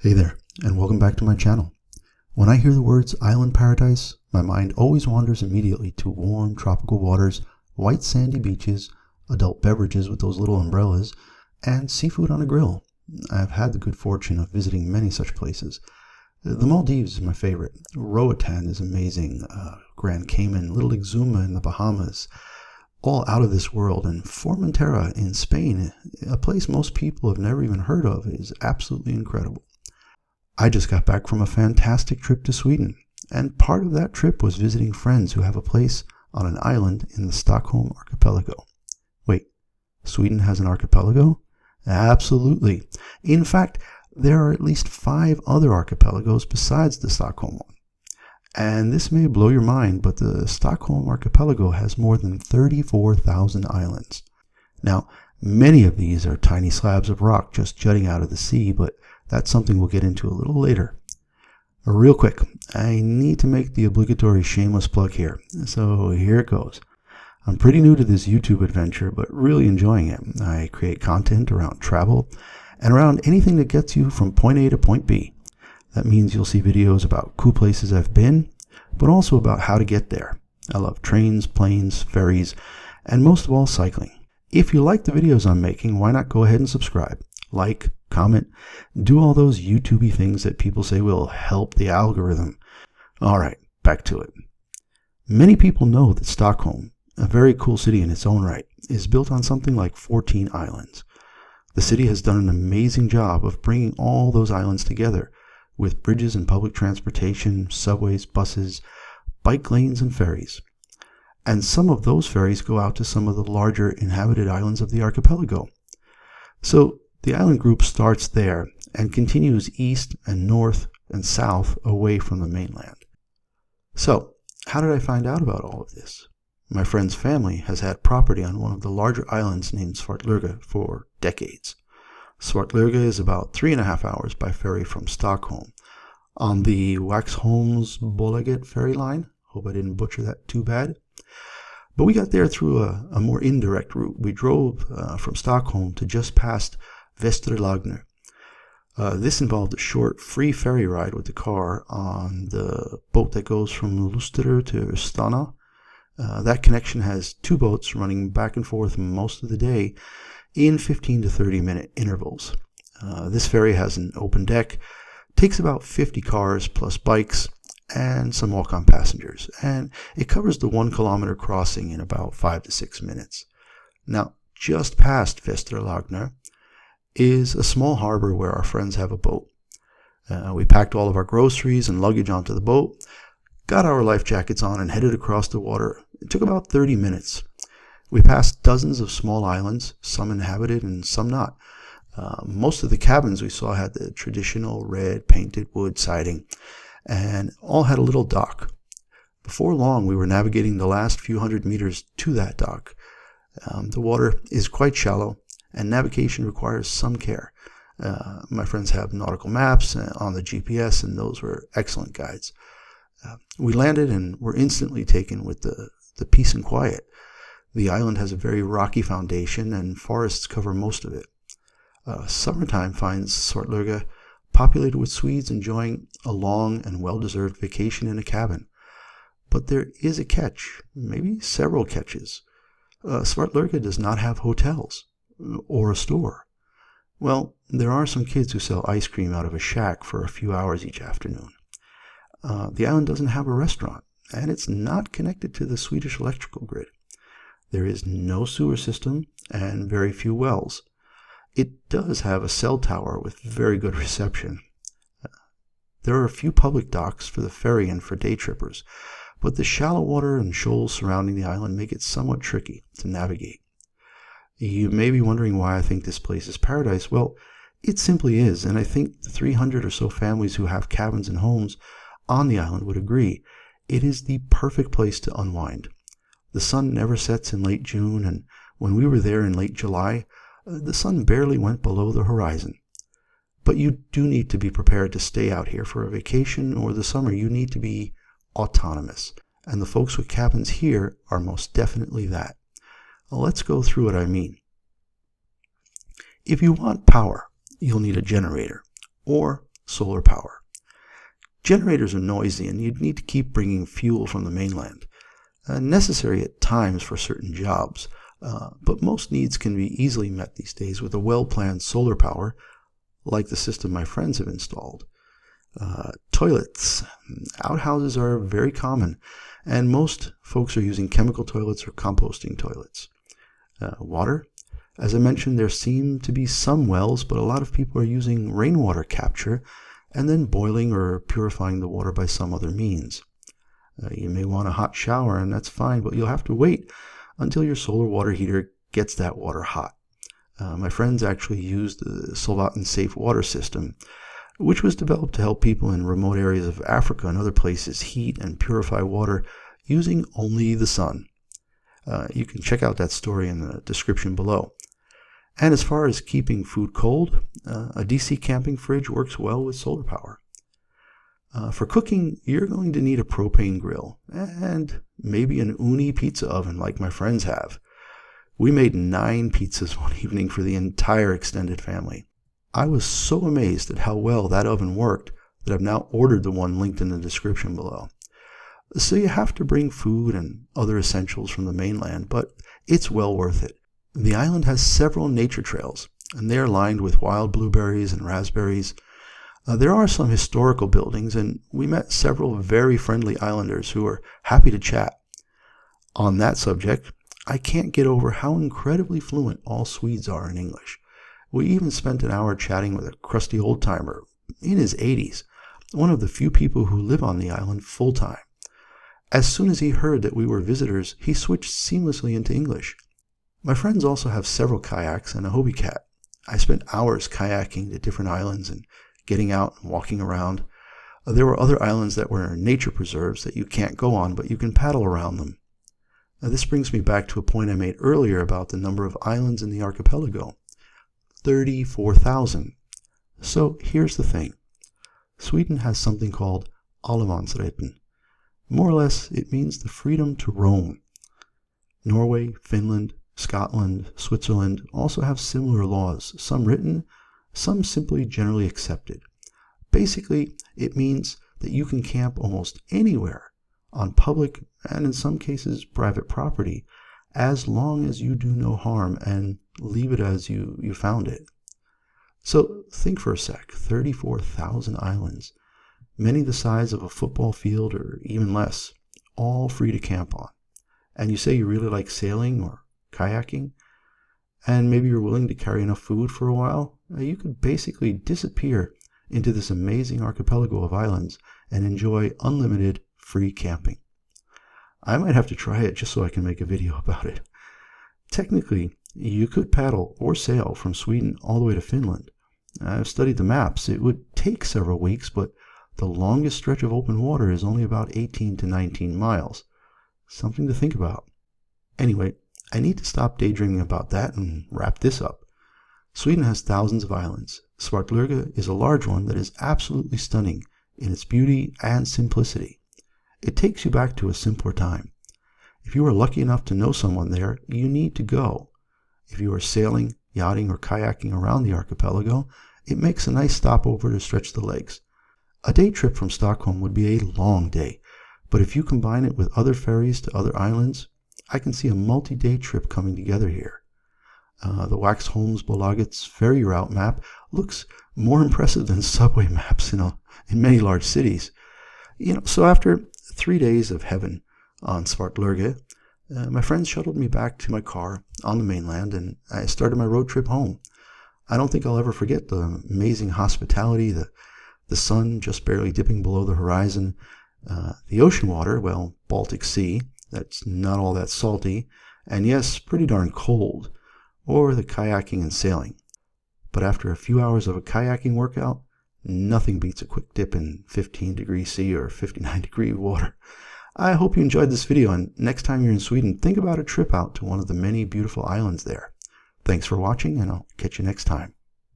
Hey there, and welcome back to my channel. When I hear the words island paradise, my mind always wanders immediately to warm tropical waters, white sandy beaches, adult beverages with those little umbrellas, and seafood on a grill. I've had the good fortune of visiting many such places. The Maldives is my favorite. Roatan is amazing. Grand Cayman, Little Exuma in the Bahamas, all out of this world. And Formentera in Spain, a place most people have never even heard of, is absolutely incredible. I just got back from a fantastic trip to Sweden, and part of that trip was visiting friends who have a place on an island in the Stockholm Archipelago. Wait, Sweden has an archipelago? Absolutely. In fact, there are at least 5 other archipelagos besides the Stockholm one. And this may blow your mind, but the Stockholm Archipelago has more than 34,000 islands. Now, many of these are tiny slabs of rock just jutting out of the sea, but that's something we'll get into a little later. Real quick, I need to make the obligatory shameless plug here, so here it goes. I'm pretty new to this YouTube adventure, but really enjoying it. I create content around travel and around anything that gets you from point A to point B. That means you'll see videos about cool places I've been, but also about how to get there. I love trains, planes, ferries, and most of all, cycling. If you like the videos I'm making, why not go ahead and subscribe, like, comment, do all those YouTube-y things that people say will help the algorithm. All right, back to it. Many people know that Stockholm, a very cool city in its own right, is built on something like 14 islands. The city has done an amazing job of bringing all those islands together with bridges and public transportation, subways, buses, bike lanes, and ferries. And some of those ferries go out to some of the larger inhabited islands of the archipelago. So the island group starts there and continues east and north and south away from the mainland. So, how did I find out about all of this? My friend's family has had property on one of the larger islands named Svartlöga for decades. Svartlöga is about 3.5 hours by ferry from Stockholm on the Waxholmsbolaget ferry line. Hope I didn't butcher that too bad. But we got there through a more indirect route. We drove from Stockholm to just past Svartlöga. This involved a short, free ferry ride with the car on the boat that goes from Luster to Stana. That connection has 2 boats running back and forth most of the day in 15 to 30 minute intervals. This ferry has an open deck, takes about 50 cars plus bikes and some walk-on passengers, and it covers the 1 kilometer crossing in about 5 to 6 minutes. Now, just past Svartlöga is a small harbor where our friends have a boat. We packed all of our groceries and luggage onto the boat, got our life jackets on, and headed across the water. It took about 30 minutes. We passed dozens of small islands, some inhabited and some not. Most of the cabins we saw had the traditional red painted wood siding, and all had a little dock. Before long, we were navigating the last few hundred meters to that dock. The water is quite shallow, and navigation requires some care. My friends have nautical maps on the GPS, and those were excellent guides. We landed and were instantly taken with the peace and quiet. The island has a very rocky foundation, and forests cover most of it. Summertime finds Svartlöga populated with Swedes enjoying a long and well-deserved vacation in a cabin. But there is a catch, maybe several catches. Svartlöga does not have hotels or a store. Well, there are some kids who sell ice cream out of a shack for a few hours each afternoon. The island doesn't have a restaurant, and it's not connected to the Swedish electrical grid. There is no sewer system and very few wells. It does have a cell tower with very good reception. There are a few public docks for the ferry and for day trippers, but the shallow water and shoals surrounding the island make it somewhat tricky to navigate. You may be wondering why I think this place is paradise. Well, it simply is, and I think the 300 or so families who have cabins and homes on the island would agree. It is the perfect place to unwind. The sun never sets in late June, and when we were there in late July, the sun barely went below the horizon. But you do need to be prepared to stay out here for a vacation or the summer. You need to be autonomous, and the folks with cabins here are most definitely that. Let's go through what I mean. If you want power, you'll need a generator or solar power. Generators are noisy, and you'd need to keep bringing fuel from the mainland. Necessary at times for certain jobs, but most needs can be easily met these days with a well-planned solar power, like the system my friends have installed. Toilets. Outhouses are very common, and most folks are using chemical toilets or composting toilets. Water. As I mentioned, there seem to be some wells, but a lot of people are using rainwater capture and then boiling or purifying the water by some other means. You may want a hot shower, and that's fine, but you'll have to wait until your solar water heater gets that water hot. My friends actually used the Solvatten Safe Water System, which was developed to help people in remote areas of Africa and other places heat and purify water using only the sun. You can check out that story in the description below. And as far as keeping food cold, a DC camping fridge works well with solar power. For cooking, you're going to need a propane grill and maybe an Ooni pizza oven like my friends have. We made 9 pizzas one evening for the entire extended family. I was so amazed at how well that oven worked that I've now ordered the one linked in the description below. So you have to bring food and other essentials from the mainland, but it's well worth it. The island has several nature trails, and they are lined with wild blueberries and raspberries. There are some historical buildings, and we met several very friendly islanders who are happy to chat. On that subject, I can't get over how incredibly fluent all Swedes are in English. We even spent an hour chatting with a crusty old-timer in his 80s, one of the few people who live on the island full-time. As soon as he heard that we were visitors, he switched seamlessly into English. My friends also have several kayaks and a Hobie Cat. I spent hours kayaking to different islands and getting out and walking around. There were other islands that were nature preserves that you can't go on, but you can paddle around them. This brings me back to a point I made earlier about the number of islands in the archipelago. 34,000. So here's the thing. Sweden has something called allemansrätten. More or less, it means the freedom to roam. Norway, Finland, Scotland, Switzerland also have similar laws, some written, some simply generally accepted. Basically, it means that you can camp almost anywhere on public and in some cases private property as long as you do no harm and leave it as you found it. So think for a sec, 34,000 islands, many the size of a football field or even less, all free to camp on. And you say you really like sailing or kayaking, and maybe you're willing to carry enough food for a while, you could basically disappear into this amazing archipelago of islands and enjoy unlimited free camping. I might have to try it just so I can make a video about it. Technically, you could paddle or sail from Sweden all the way to Finland. I've studied the maps. It would take several weeks, but the longest stretch of open water is only about 18 to 19 miles. Something to think about. Anyway, I need to stop daydreaming about that and wrap this up. Sweden has thousands of islands. Svartlöga is a large one that is absolutely stunning in its beauty and simplicity. It takes you back to a simpler time. If you are lucky enough to know someone there, you need to go. If you are sailing, yachting, or kayaking around the archipelago, it makes a nice stopover to stretch the legs. A day trip from Stockholm would be a long day, but if you combine it with other ferries to other islands, I can see a multi-day trip coming together here. The Waxholmsbolagets ferry route map looks more impressive than subway maps in many large cities. So after 3 days of heaven on Svartlöga, my friends shuttled me back to my car on the mainland, and I started my road trip home. I don't think I'll ever forget the amazing hospitality, the sun just barely dipping below the horizon, the ocean water, well, Baltic Sea, that's not all that salty, and yes, pretty darn cold, or the kayaking and sailing. But after a few hours of a kayaking workout, nothing beats a quick dip in 15°C or 59° water. I hope you enjoyed this video, and next time you're in Sweden, think about a trip out to one of the many beautiful islands there. Thanks for watching, and I'll catch you next time.